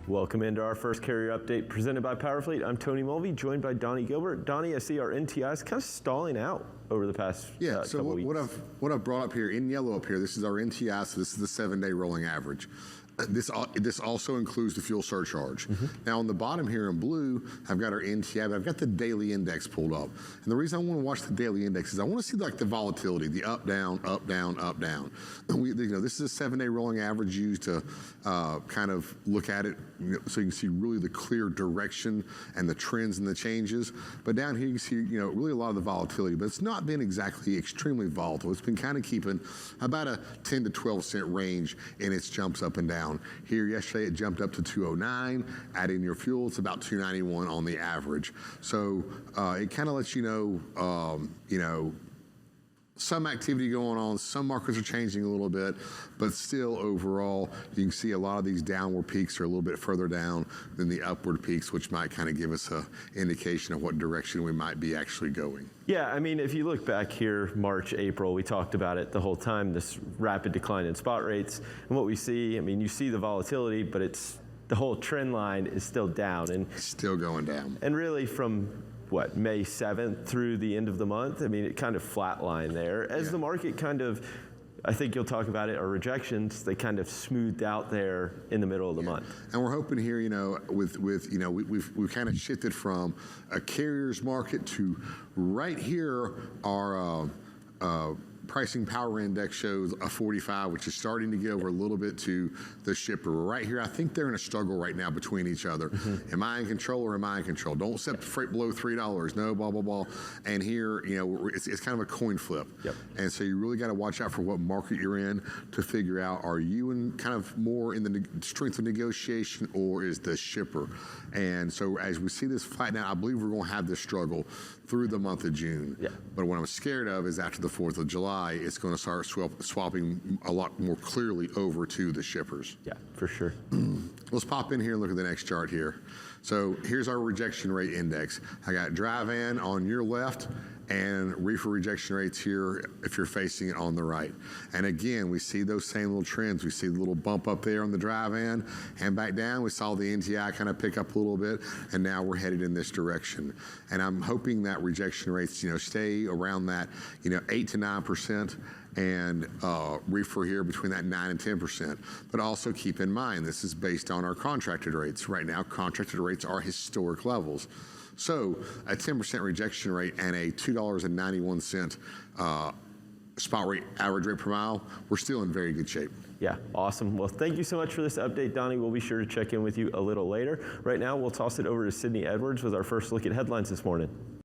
Welcome into our first carrier update presented by Powerfleet. I'm Tony Mulvey, joined by Donnie Gilbert. Donnie, I see our NTIs kind of stalling out over the past couple weeks. What I've brought up here in yellow up here, this is our NTI, so this is the 7-day rolling average. This also includes the fuel surcharge. Now on the bottom here in blue, I've got our NTI, but I've got the daily index pulled up. And the reason I want to watch the daily index is I want to see like the volatility, the up, down, up, down, up, down. And this is a 7-day rolling average used to kind of look at it, so you can see really the clear direction and the trends and the changes. But down here you can see, really a lot of the volatility, but it's not been exactly extremely volatile. It's been kind of keeping about a 10 to 12 cent range in its jumps up and down. Here yesterday it jumped up to 209. Add in your fuel, it's about 291 on the average. So it kind of lets you know, some activity going on. Some markets are changing a little bit, but still overall, you can see a lot of these downward peaks are a little bit further down than the upward peaks, which might kind of give us an indication of what direction we might be actually going. Yeah, I mean, if you look back here, March, April, we talked about it the whole time, this rapid decline in spot rates. And what we see, I mean, you see the volatility, but the whole trend line is still down. And still going down. And really from May 7th through the end of the month, I mean, it kind of flatlined there. As the market kind of, I think you'll talk about it, our rejections, they kind of smoothed out there in the middle of the month. And we're hoping here, we've kind of shifted from a carrier's market to right here, our pricing power index shows a 45, which is starting to get over a little bit to the shipper. Right here, I think they're in a struggle right now between each other. Am I in control or am I in control? Don't accept freight below $3. No, blah, blah, blah. And here, it's kind of a coin flip. And so you really got to watch out for what market you're in to figure out, are you in kind of more in the strength of negotiation or is the shipper? And so as we see this flatten out, I believe we're going to have this struggle through the month of June. But what I'm scared of is after the 4th of July, it's going to start swapping a lot more clearly over to the shippers. Yeah, for sure. Let's pop in here and look at the next chart here. So here's our rejection rate index. I got dry van on your left and reefer rejection rates here if you're facing it on the right. And again, we see those same little trends. We see the little bump up there on the dry van and back down. We saw the NTI kind of pick up a little bit, and now we're headed in this direction. And I'm hoping that rejection rates, stay around that, 8 to 9%. And reefer here between that 9 and 10%. But also keep in mind, this is based on our contracted rates. Right now, contracted rates are historic levels. So a 10% rejection rate and a $2.91 spot rate, average rate per mile, we're still in very good shape. Yeah, awesome. Well, thank you so much for this update, Donnie. We'll be sure to check in with you a little later. Right now, we'll toss it over to Sydney Edwards with our first look at headlines this morning.